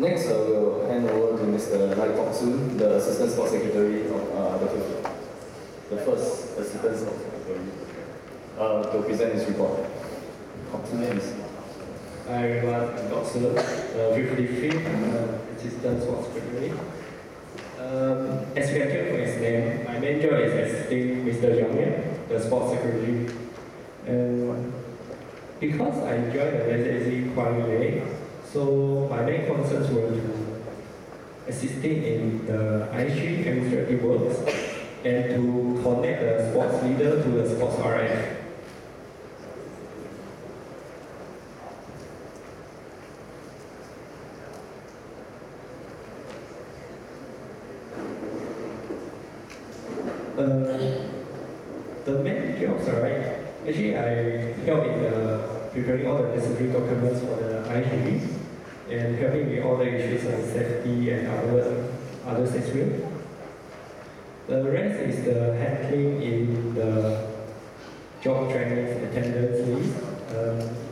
Next, we'll hand over to Mr. Lai Kok Soon, the Assistant Sports Secretary of the first Assistant Sports Secretary, to present his report. Kok Soon, please. Hi everyone, I'm Kok Soon, 55th Assistant Sports Secretary. As you can hear from his name, my main job is assisting Mr. Yang, the Sports Secretary. Because I joined the SAC quite late, so my main concerns were to assisting in the IG administrative works and to connect the sports leader to the sports RF. The main jobs, right? Actually, I help in preparing all the necessary documents for the IG and helping with all the issues like safety and other aspects. The rest is the handling in the job trainings, attendance list.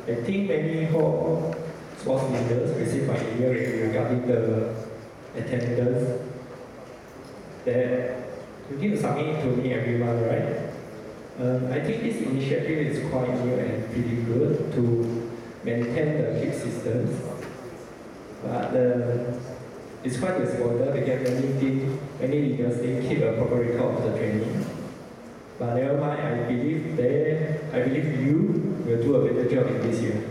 I think many sports leaders receive my email regarding the attendance that you need to submit to me every month, right? I think this initiative is quite new and pretty good to maintain the keep systems. But it's quite disordered because many leaders didn't keep a proper record of the training. But never mind, I believe you will do a better job in this year.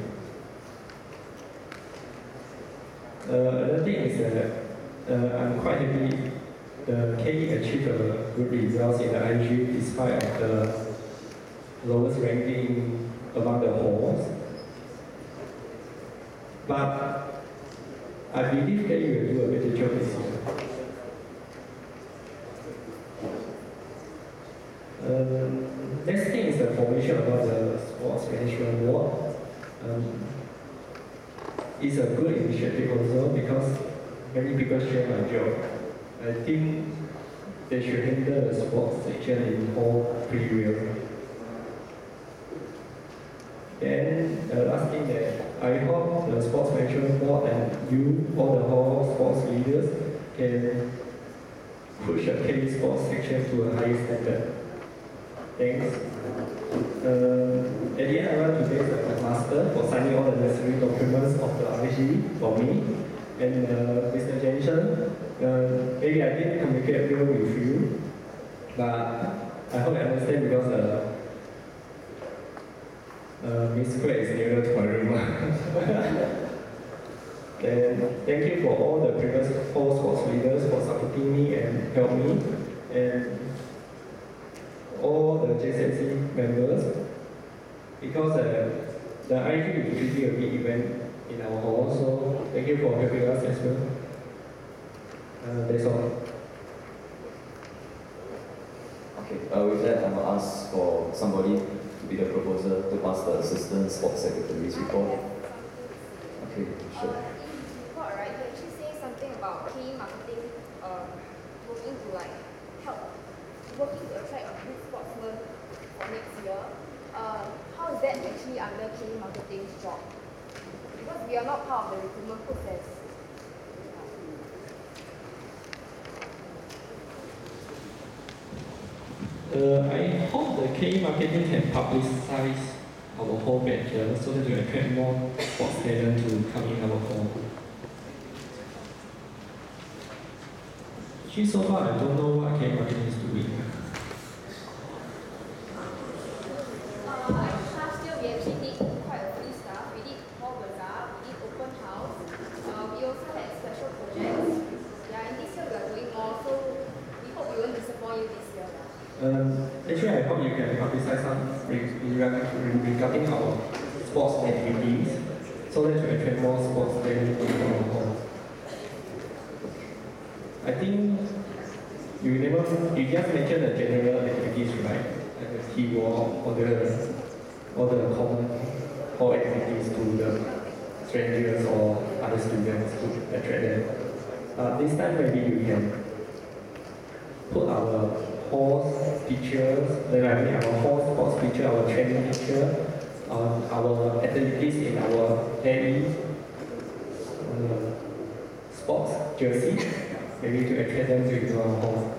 Another thing is that I'm quite happy the KE achieved good results in the IG despite of the lowest ranking among the halls. But I believe KE will do a better job this year. Next thing is the formation about the sports management board. It's a good initiative also because many people share my job. I think they should handle the sports section in hall pretty well. Then the last thing that I hope the sports management board and you, all the hall sports leaders, can push the K sports section to a higher standard. Thanks. At the end, I want to thank the master for signing all the necessary documents of the IG for me. And Mr. Jensen, maybe I didn't communicate well with you, but I hope you understand because Miss Quay is nearer to my room. Then thank you for all the previous four sports leaders for supporting me and help me, and all the JCC members, because the IG is usually a big event in our hall, so thank you for helping us as well. That's all. Okay, with that, I'm going to ask for somebody to be the proposer to pass the Assistant Sports Secretary's report. Okay, sure. Report, right? You actually say something about key marketing, working to attract a good sportsman for next year. How is that actually under key marketing's job? Because we are not part of the recruitment process. I hope the KE marketing can publicize our hall better so that we attract more sports talent to come in our hall. Actually, so far I don't know what KE marketing is doing. Last year we actually did quite a few stuff. We did hall bazaar, we did open house. We also had special projects. Yeah, and this year we are doing more, so we hope we won't disappoint you this year. Actually, I hope you can publicize some regarding our sports activities so that we attract more sports talent in our hall. I think you just mentioned the general activities, right? Like the key walk, all the common hall activities to the strangers or other students to attract them. This time maybe you can put our hall teachers, our hall sports teacher, our training teacher, our activities in our daily sports jersey, maybe to attract them to into our hall.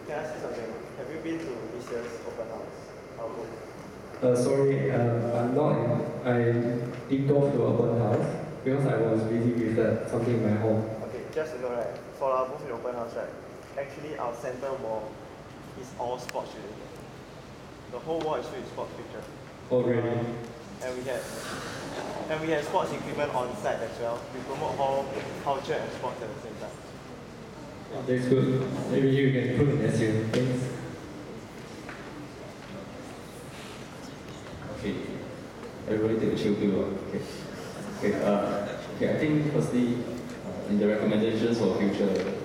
Can I ask you something? Have you been to this year's open house? How good? Sorry, I'm not. I didn't go to open house because I was busy with something in my home. Okay, just to know, right, for our booth in open house, right, actually our center wall is all sports related. The whole wall is filled with sports pictures. Oh, really? And we had sports equipment on site as well. We promote hall culture and sports at the same time. Oh, that's good. Maybe you can put it as your things. Okay, everybody take a chill pill. Okay, I think firstly, in the recommendations for future,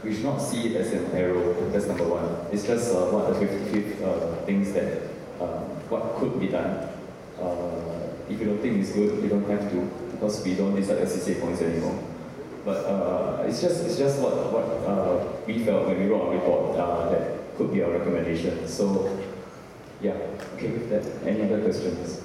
we should not see it as an arrow. That's number one. It's just what the 55th things that what could be done. If you don't think it's good, you don't have to, because we don't decide CCA points anymore. But it's just what we felt when we wrote our report that could be our recommendation. So yeah, okay with that. Any other questions?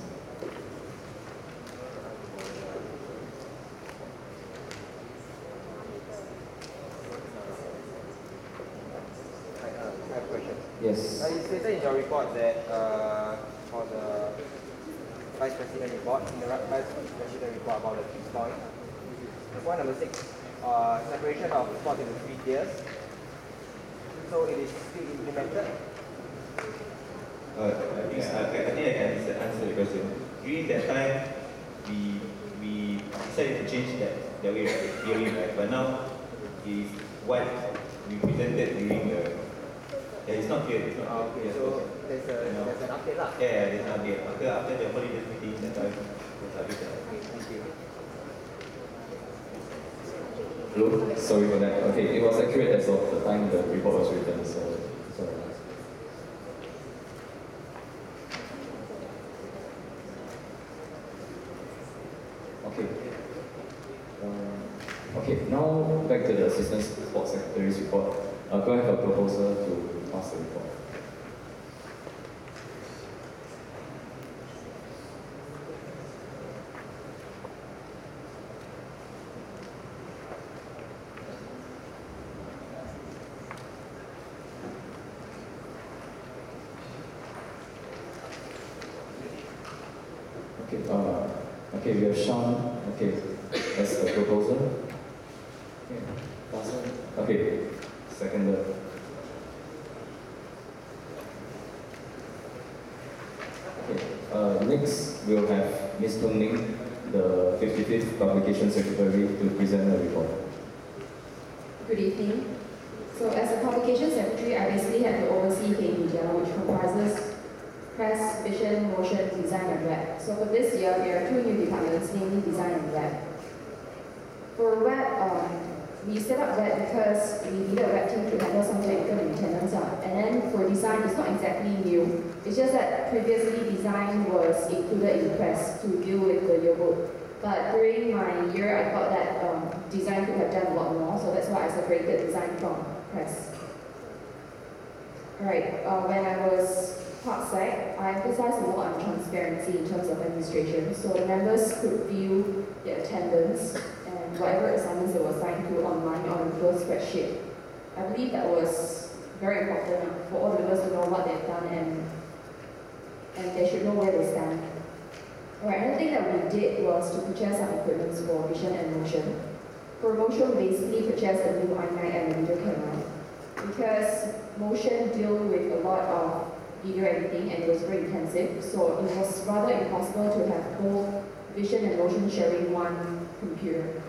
I have a question. Yes. You stated in your report that for the Vice President report, in the Vice President report about the 6 points, the point number 6, separation of sports into 3 tiers. So it is still implemented? I think I can answer the question. During that time, we decided to change that way of theory, right? But now is what we presented during the. It's not clear. It's not Okay, so there's an update lah. Yeah, there's an update. After the holiday meeting, that's why it's updated. Okay, thank you. Hello? Sorry for that. Okay, it was accurate as of the time the report was written, so sorry. Okay, now back to the Assistant Sports Secretary's report. Do I have a proposal to pass the report? Okay, we have Sean, as the proposal. Okay, seconder. Okay, next we'll have Ms. Tung Ning, the 55th Publication Secretary, to present the report. Good evening. So as a publication secretary, I basically have to oversee K Media, which comprises press, vision, motion, design, and web. So for this year, there are 2 new departments, namely design and web. For web, we set up web because we needed a web team to handle some technical maintenance. And then for design, it's not exactly new. It's just that previously design was included in press to deal with the yearbook. But during my year, I thought that design could have done a lot more, so that's why I separated design from press. Alright, when I was part sec, I emphasized a lot on transparency in terms of administration, so the members could view their attendance and whatever assignments they were assigned to online on a Google spreadsheet. I believe that was very important for all the members to know what they've done and they should know where they stand. Alright, another thing that we did was to purchase some equipment for vision and motion. For motion, we basically purchased a new i9 and a video camera because motion deal with a lot of video editing and it was very intensive, so it was rather impossible to have both vision and motion sharing one computer.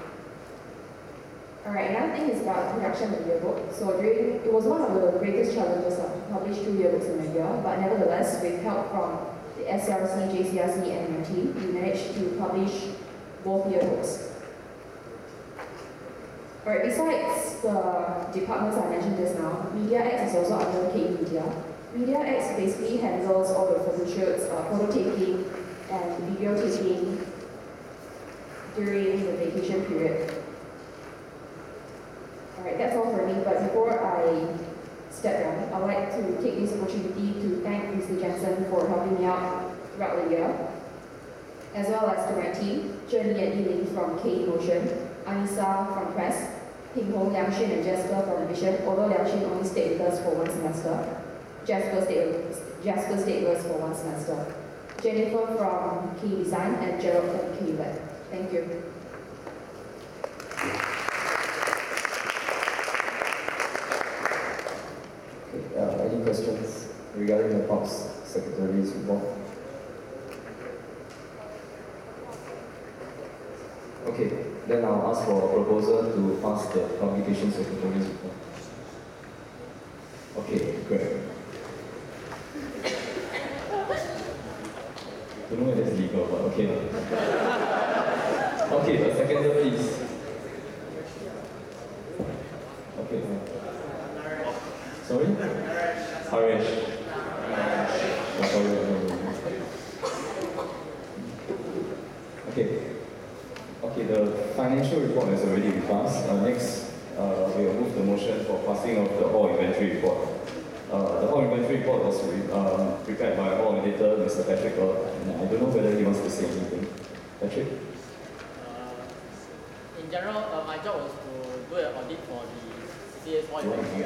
Alright, another thing is about production of yearbook. So it was one of the greatest challenges to publish 2 yearbooks in a year, but nevertheless, with help from the SRC, JCRC, and my team, we managed to publish both yearbooks. Alright, besides the departments I mentioned just now, Media X is also under K Media. Media X basically handles all the photo shoots, photo taking, and video taking during the vacation period. Alright, that's all for me, but before I step down, I'd like to take this opportunity to thank Mr. Jensen for helping me out throughout the year. as well as to my team, Jenny and Yiling from K Emotion, Anissa from Press, Ping Hong, Liang Xun and Jasper from Vision, although Liang Xun only stayed with us for 1 semester. Jasper stayed with us for 1 semester. Jennifer from Key Design and Gerald from Key Web. Thank you. Any questions regarding the POPs Secretary's report? Okay, then I'll ask for a proposal to pass the Publication Secretary's report. Okay, great. Don't know whether it's legal, but okay. Okay, the seconder, please. Okay. Sorry? Harish. Oh, sorry. Okay. Okay, the financial report has already been passed. Next, we will move the motion for passing of the hall inventory report. The hall inventory report was prepared by our auditor, Mr. Patrick, and I don't know whether he wants to say anything. Patrick? In general, my job was to do an audit for the CCA's hall inventory.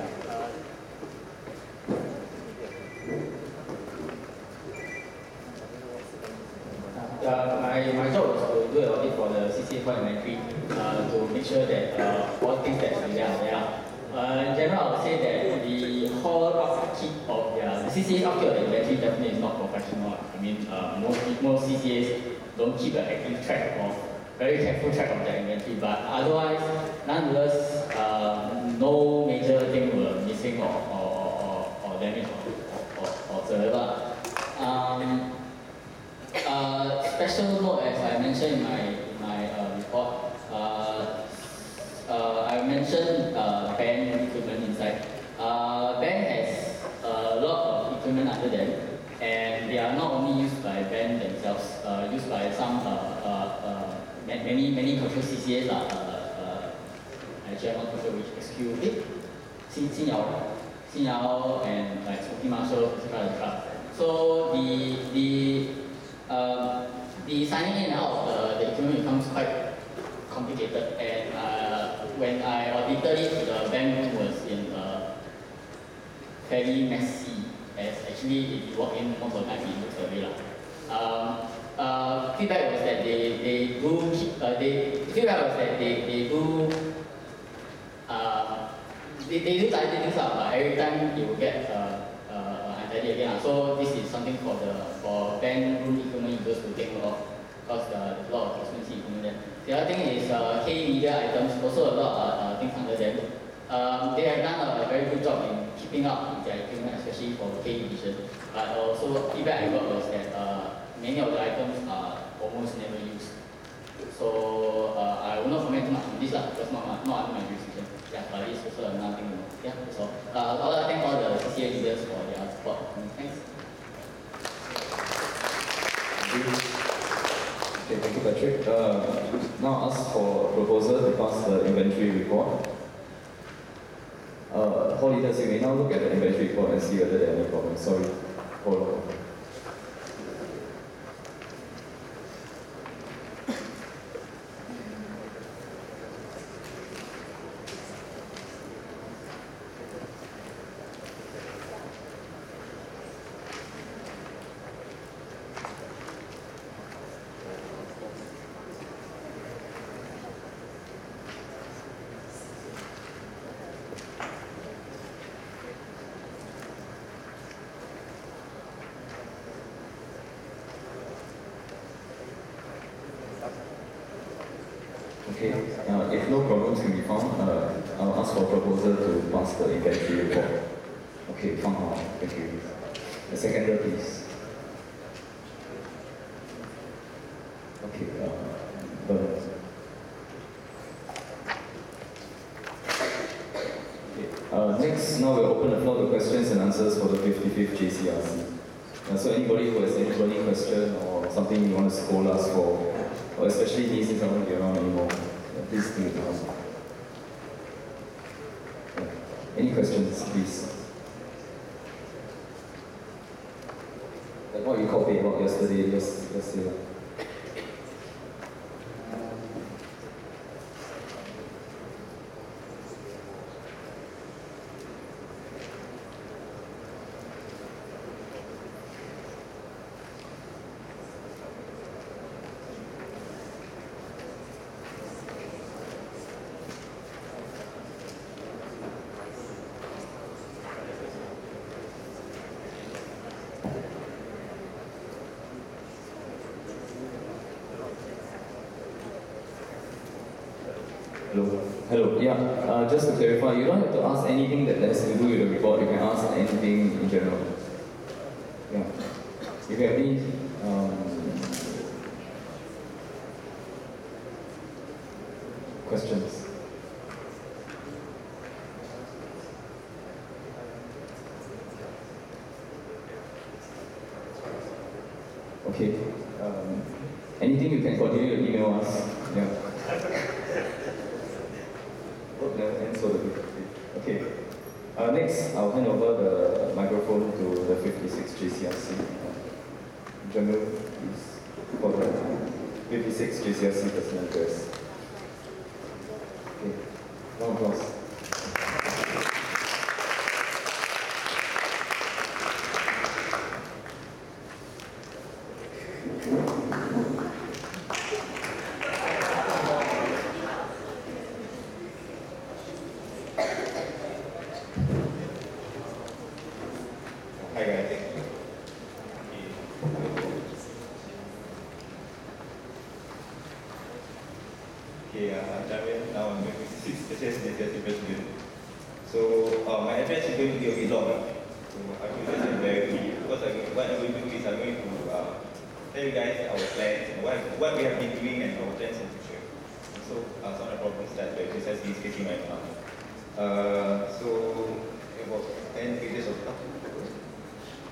My job was to do an audit for the CCA hall inventory to make sure that all things that are there. In general, I would say that the whole upkeep of the CCA's upkeep of the inventory definitely is not professional. I mean, most CCAs don't keep an active track of, very careful track of their inventory, but otherwise, nonetheless, no major thing were missing or damaged or whatsoever. Special note, as I mentioned in my report, I mentioned band equipment inside. Band has a lot of equipment under them, and they are not only used by band themselves, used by some many control CCAs like AGM control, which execute Xin Yao and like Smoky Marshall, etc. So the signing in and out of the equipment becomes quite complicated, and when I audited it, the band room was in fairly messy, as actually if you walk in most of the time it looks away. Feedback was that they do keep, feedback was that they do tidy things up, but every time you will get untidy again. So this is something for band room equipment users to take note of, because there's a lot of expensive equipment there. The other thing is K media items, also a lot of things under them. They have done a very good job in keeping up with their equipment, especially for K division. But also feedback I got was that many of the items are almost never used. So I will not comment too much on this because not under my jurisdiction. Yeah, but it's also another thing. Yeah, so I thank all the CCA leaders for their support. Thanks. Okay, thank you, Patrick. Now ask for a proposal to pass the inventory report. Hall leaders, you may now look at the inventory report and see whether there are any problems. Sorry. Hold on. Okay, if no problems can be found, I'll ask for a proposal to pass the inventory report. Okay, found now. Thank you. The seconder, please. Okay, Bernard. Okay, next, now we'll open the floor to questions and answers for the 55th JCRC. So anybody who has any burning question or something you want to scold us for, or especially me since I won't be around anymore, please do it now. Any questions, please? Like what you called paper yesterday, just say that. Hello. Hello. Yeah. Just to clarify, you don't have to ask anything that has to do with the report. You can ask anything in general. Yeah. If you have any questions. Okay. Anything you can continue to email us. Yeah. Okay. Next, I'll hand over the microphone to the 56 JCRC. General, please, for the 56 JCRC personal address. Okay. Round of applause. Hi guys. Okay, I'm Javin. Now I'm going to 56 JCRC president. So my address is going to be a bit long. So I will just be very brief because what I'm going to do is I'm going to tell you guys our plans and what we have been doing and our plans in the future. So some of the problems that the JCRC is facing right now. So about 10 pages of stuff.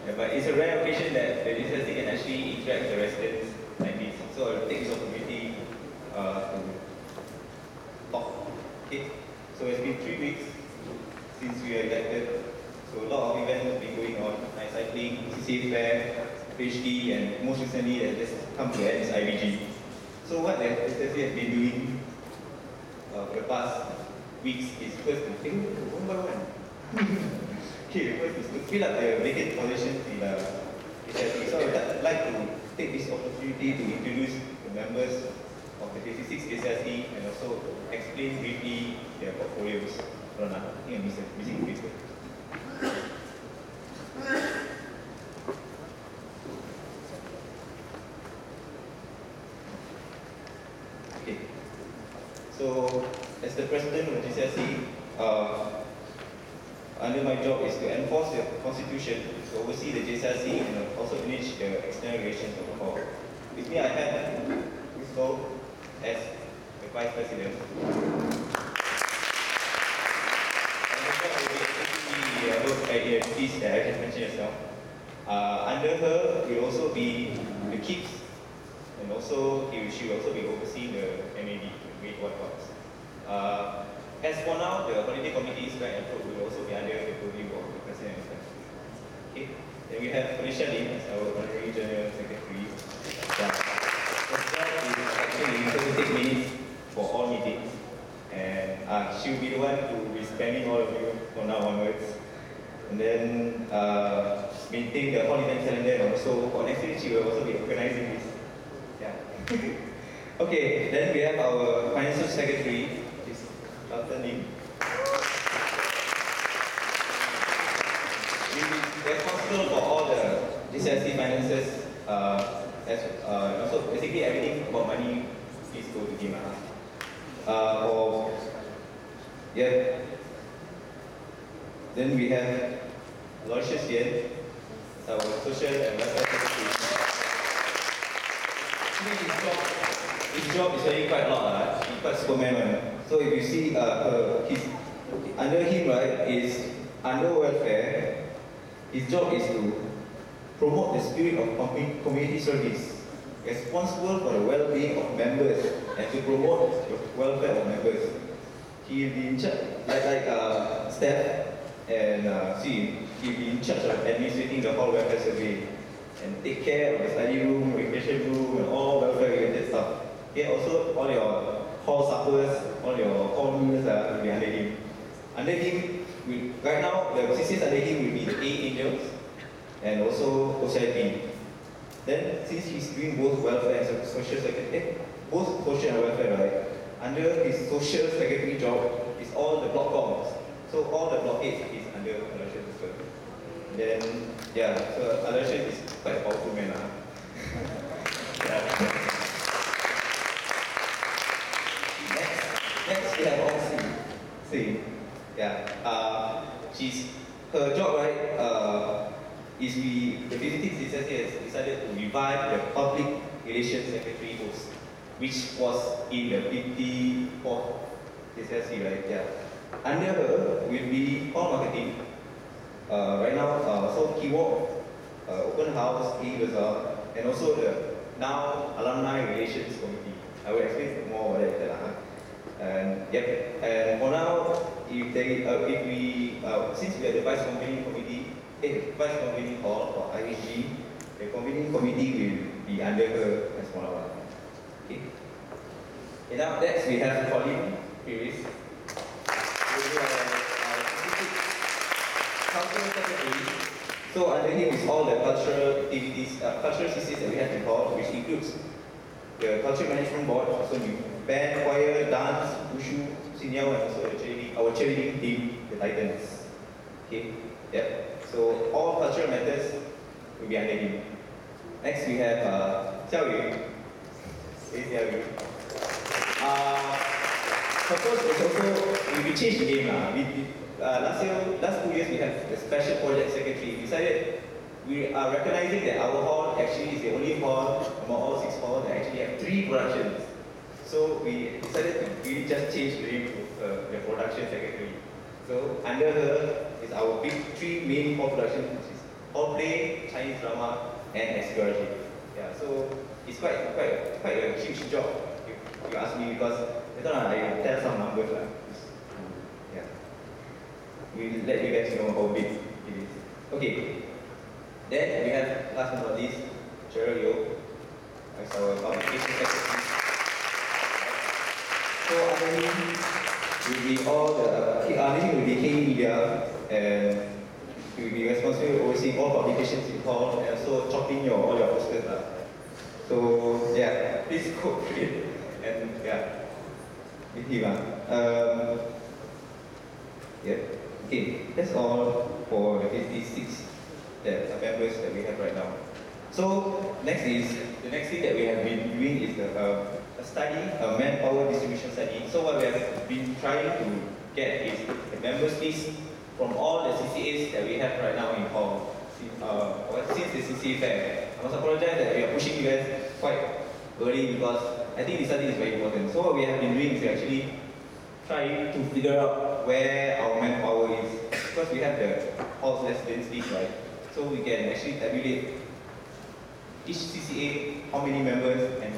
Yeah, but it's a rare occasion that the JCRC can actually interact with the residents like this. So I'll take this opportunity to talk. Okay. So it's been 3 weeks since we are elected. So a lot of events have been going on, night cycling, CCA fair, PhD, and most recently that just come to end is IBG. So what the JCRC has been doing for the past weeks is first to think one by one. Okay, first is to fill up the vacant positions in the JCRC. So I'd like to take this opportunity to introduce the members of the 56 JCRC and also explain briefly their portfolios. I think I'm missing a bit. Okay. So, as the president of the JCRC, under my job is to enforce the constitution, to oversee the JCRC and also manage the external relations of the hall. With me, I have this role as the vice president. Identities that I just mentioned yourself. Under her will also be the KIPS, and also she will also be overseeing the MAD, the Great White Box. As for now, the holiday committee is right and will also be under the purview of the president and secretary. Okay. Then we have Felicia Lim as our honorary general secretary. Her job is actually 36 minutes for all meetings, and she will be the one to be spamming all of you from now onwards. And then maintain the whole event calendar, and also for next week she will also be organizing this. Yeah. Okay, then we have our financial secretary, is Dr. Lim. He is responsible for all the JCRC finances, also basically everything about money is go to him. Yeah. Then we have Aloysius Yen, our social and welfare secretary. His job is really quite a lot. He's quite Superman one. So if you see, under him, right, is under welfare. His job is to promote the spirit of community service, responsible for the well-being of members, and to promote the welfare of members. He will be in charge, like staff, and he'll be in charge of administrating the hall welfare survey and take care of the study room, recreation room, and all welfare-related stuff. Okay, also all your hall suppers, all your hall meals will be under him. Under him, right now, the CCs under him will be the A Angels and also OCIP. Then, since he's doing both welfare and social secretary, both social and welfare, right? Under his social secretary job is all the block coms. So all the block 8 is under Aloysius as well. Then, yeah, so Aloysius is quite a powerful man. Next we have is the visiting CCSC has decided to revive the public relations secretary post, which was in the 54th CCSC, right? Yeah. Under her will be all marketing. Right now, so keyword, open house, e-bazaar, and also the now alumni relations committee. I will explain more about it later. And yep. And for now, if since we are the vice convening committee, vice convening hall for IHG, the convening committee will be under her as for now. Okay. And now next we have Colin Paris. Cultural secretary. So under him is all the cultural activities, cultural CCs that we have in hall, which includes the culture management board, so band, choir, dance, wushu, senior, and also our cheerleading team, the Titans. Okay, yep. So all cultural matters will be under him. Next we have Xiao Yu. Hey, Xiao Yu. Suppose it's also we changed the name. Last 2 years we have the special project secretary. We decided we are recognizing that our hall actually is the only hall among all 6 halls that actually have 3 productions. So we decided to really just change the name to the production secretary. So under her is our big 3 main hall productions, which is hall play, Chinese drama, and excursion. Yeah, so it's quite a huge job if you ask me, because later on I tell some numbers lah. Yeah. We'll let you guys know how big it is. Okay. Then we have, last but not least, Cheryl Yo as our publication secretary. So under him will be all the will be K Media, and he will be responsible for overseeing all publications in hall and also chopping all your posters. So yeah, please cope with it. And yeah, with him. Yeah. Okay, that's all for the 56 members that we have right now. So the next thing that we have been doing is a study, a manpower distribution study. So what we have been trying to get is the members list from all the CCAs that we have right now in hall. Since the CCA fair, I must apologize that we are pushing you guys quite early, because I think this study is very important. So what we have been doing is actually trying to figure out where our manpower is, because we have the hall's residence list, right? So we can actually tabulate each CCA, how many members, and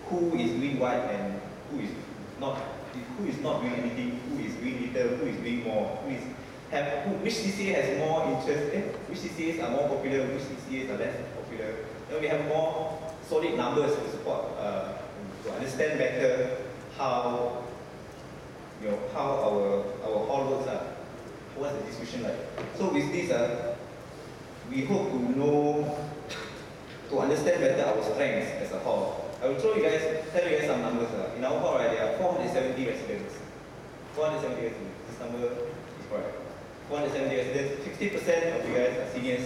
who is doing what, and who is not doing anything, who is doing little, who is doing more, which CCA has more interest, which CCAs are more popular, which CCAs are less popular. Then we have more solid numbers to support, to understand better how our hall works, what's the distribution like. So with this, we hope to understand better our strengths as a hall. I will tell you guys some numbers. In our hall, right, there are 470 residents. 470 residents. This number is correct. 470 residents. 50% of you guys are seniors.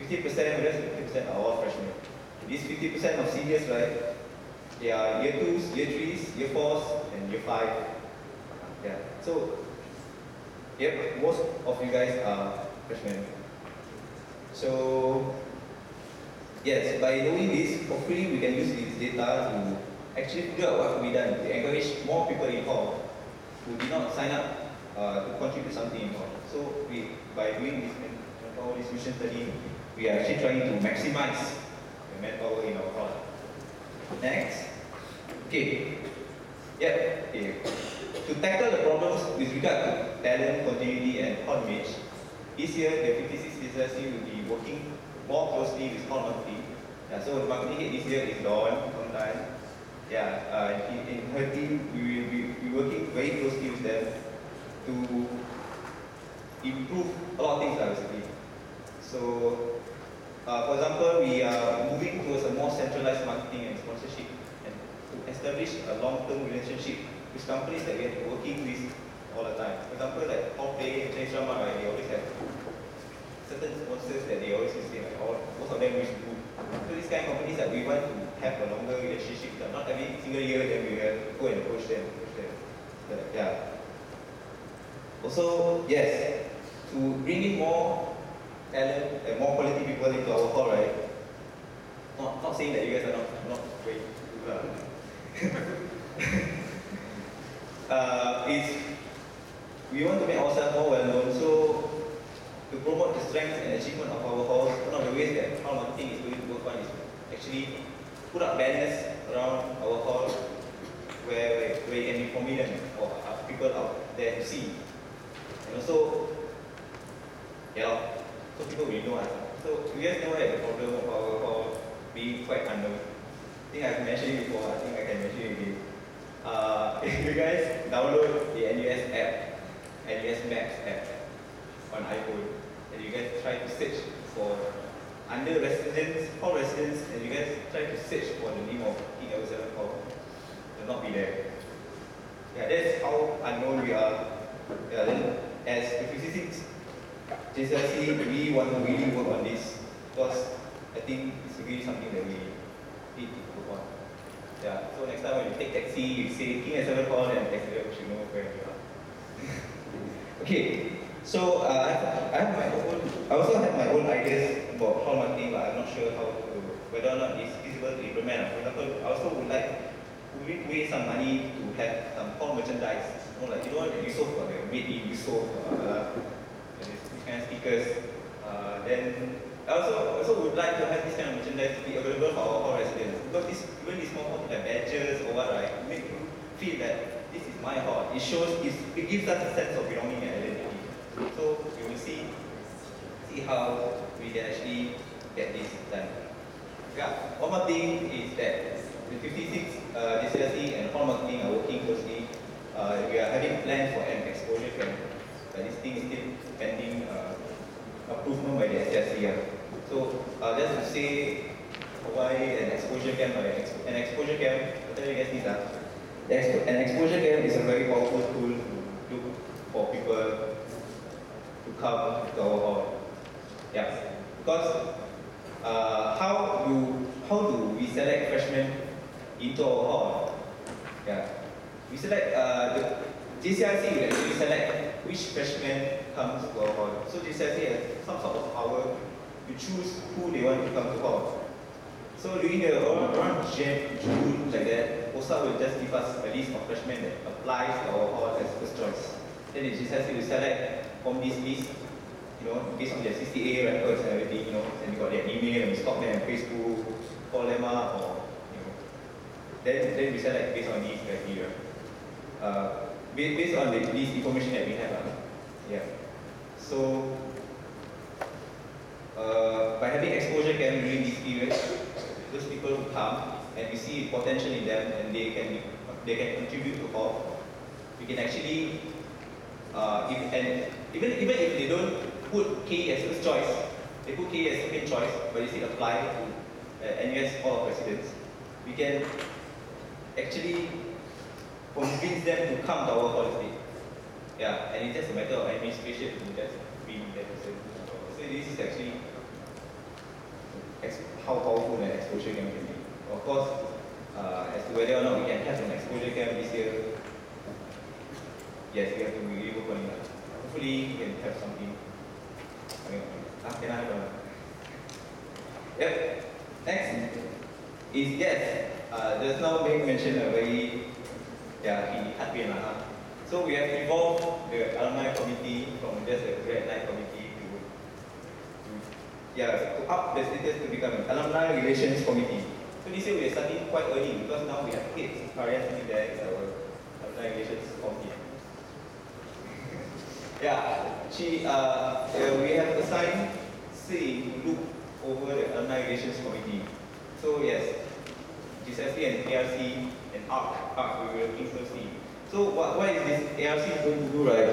50% are all freshmen. These 50% of seniors, right, they are year 2s, year 3s, year 4s, and year 5. Yeah. So, yep, most of you guys are freshmen. So, yes, by knowing this, hopefully we can use this data to actually figure out what can be done to encourage more people in hall who did not sign up to contribute something in hall. So, by doing this manpower distribution study, we are actually trying to maximize the manpower in our hall. Next. Okay. Yep. Okay. To tackle the problems with regard to talent, continuity, and hall image, this year the 56 CCSC will be working more closely with hall marketing. So the marketing head this year is Dawn Online. In her team, we will be working very closely with them to improve a lot of things, basically. So, for example, we are moving towards a more centralized marketing and sponsorship, and to establish a long-term relationship with companies that we are working with all the time. For example, like Hall Play and Chinese Drama, right, they always have certain sponsors that they always say, like, most of them wish to do. So these kind of companies that we want to have a longer relationship, not every single year then we will go and push them. Also, yes, to bring in more talent and more quality people into our hall, right? Not saying that you guys are not very good. Is we want to make ourselves more well known. So to promote the strengths and achievement of our halls, one of the ways that hall marketing is going to work on is actually put up banners around our hall where you can be prominent for people out there to see. And also, so people will know us. So we guys never had the problem of our hall being quite unknown. I think I've mentioned it before, I think I can mention it again. If you guys download the NUS app, NUS Maps app on iPhone, and you guys try to search for under residents, hall residents, and you guys try to search for the name of King Level 7 Hall, will not be there. Yeah, that's how unknown we are. Yeah, then as the 56 JCLC, we want to really work on this because I think it's really something that we need to work on. Yeah, so next time when you take taxi, you say King Level 7 Hall, and taxi driver should know where you are. Okay, so I also have my own ideas about hall marketing, but I'm not sure whether or not it's feasible to implement. For example, I also would like to waste some money to have some hall merchandise. Like you sold for the made in Yusof, these kind of stickers. Then I also would like to have this kind of merchandise to be available for our hall residents, because even these small halls have badges or what, right? Make you feel that this is my hall. It gives us a sense of belonging and identity. So you will see how we can actually get this done. Yeah, one more thing is that the 56 JCLC and hall marketing are working closely. We are having plans for an exposure camp, but this thing is still pending approval by the SLC. So just to say why an exposure camp, an exposure camp, I'll tell you guys this. An exposure camp is a very powerful tool to look for people to come to our hall. Yeah, because how do we select freshmen into our hall? Yeah, we select the JCLC will actually select which freshman comes to our hall. So JCLC has some sort of power to choose who they want to come to hall. So during the around June like that, OSA will just give us a list of freshmen that applies to our hall as first choice. Then the JCLC will select from this list, based on their CCA records and everything, and they got their email and we stalk them on Facebook, call them up, or then we select based on these criteria. Based on this information that we have. Yeah. So by having exposure camp during this period, those people who come and we see potential in them and they can contribute to hall, we can actually even if they don't put KE as first choice, they put KE as second choice, but they still apply to NUS Hall of Residence, we can actually convince them to come to our hall instead. Yeah, and it's just a matter of administration to just bring that person. So this is actually how powerful an exposure camp can be. Of course, as to whether or not we can have an exposure camp this year, yes, we have to really work on it. Hopefully, we can have something. Can I have one? Yep. Next is yes. Just now Ming mentioned a very So we have evolved the alumni committee from just a grad night committee to up the status to become an alumni relations committee. So this year we are starting quite early because now we have kids. Karya sitting there is our alumni relations committee. We have assigned Sri to look over the alumni relations committee. So yes, GCSE and ARC and ARC we will working closely. So what is this ARC going to do, right?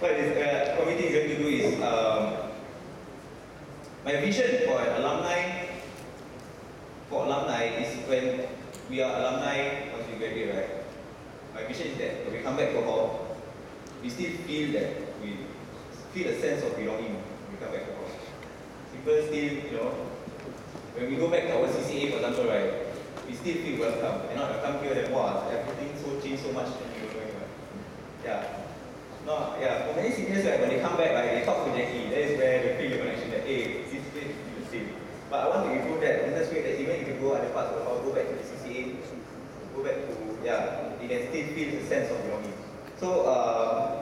What this committee is going to do is, my vision for alumni is when we are alumni once we graduate, right? My vision is that when we come back to hall, we still feel that we feel a sense of belonging when we come back to hall. People still, when we go back to our CCA, for example, right, we still feel welcome. And not come here that, wow, everything so changed so much and you don't know anyone. Yeah. No, yeah, for many seniors, right, when they come back, right, they talk to Jackie. That is where they feel the connection that, hey, this place is the same. But I want to improve that in such way that even if you go other parts of the house, go back to the CCA, go back to, yeah, you can still feel the sense of belonging. So,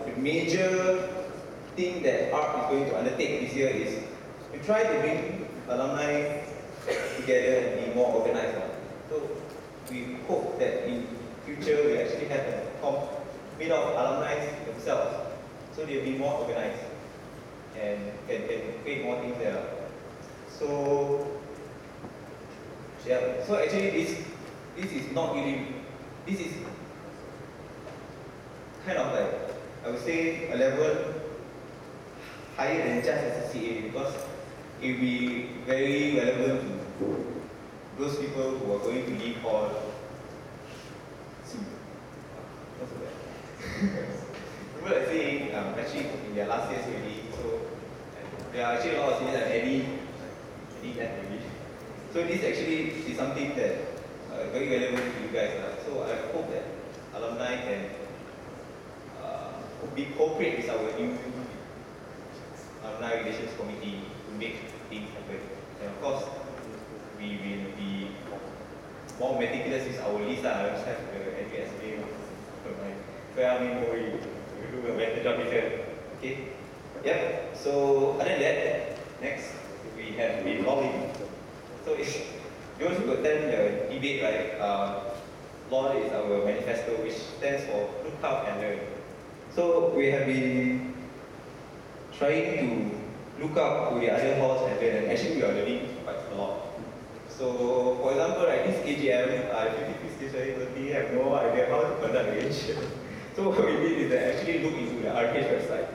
the major thing that ARC is going to undertake this year is to try to bring alumni together and be more organized. So, we hope that in future we actually have a made of alumni themselves, so they'll be more organized and can create more things there. So, yeah. So actually, this is not really. This is kind of like, I would say, a level higher than just a CCA, because it will be very relevant to those people who are going to leave hall soon. What's that? People are saying, actually in their last years already, so there are actually a lot of seniors that any that already. So this actually is something that very relevant to you guys. So I hope that alumni can cooperate with our new alumni relations committee to make things happen. And of course, we will be more meticulous with our list. I just have the NUSA where I mean, we do a better job here. Okay? Yep. So other than that, next we have been lobbying. So if those who attend the debate, right? Law is our manifesto, which stands for look out and learn. So we have been trying to look up to the other halls and learn, and actually we are learning quite a lot. So, for example, right, this AGM, I have no idea how to conduct the AGM. So what we did is that actually look into the RH website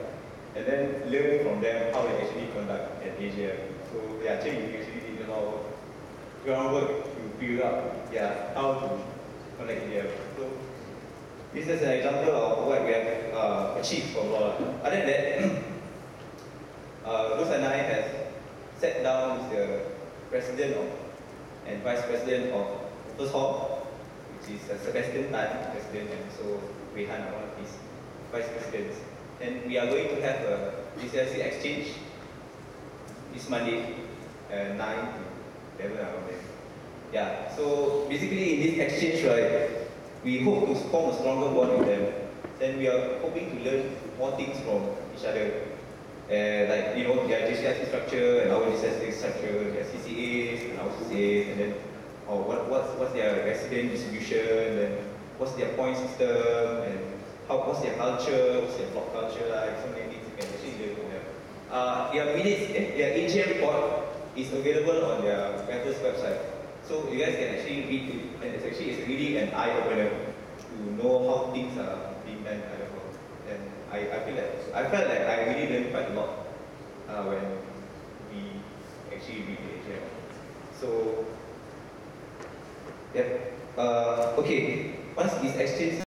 and then learn from them how they actually conduct an AGM. So yeah, actually we actually did a lot of groundwork to build up how to conduct AGM. So this is an example of what we have achieved for law. Other than that, Rose and I have sat down with the president and vice president of First Hall, which is Sebastian Tan, president, and so Rehan, one of his vice presidents. And we are going to have a GCSE exchange this Monday, 9 to 11 around there. Yeah, so basically in this exchange, right, we hope to form a stronger bond with them. Then we are hoping to learn more things from each other. Like, you know, their GCSE structure and our GCSE structure, their CCAs and our CCAs, and then what's their resident distribution, and what's their point system, and what's their culture, what's their block culture like, so many things you can actually learn from them. Their minutes, their AGM report is available on their campus website. So you guys can actually read it, and it's really an eye-opener to know how things are being done at the hall. And I felt like I really learned quite a lot when we actually read the AGM. So, yeah. Okay, once this exchange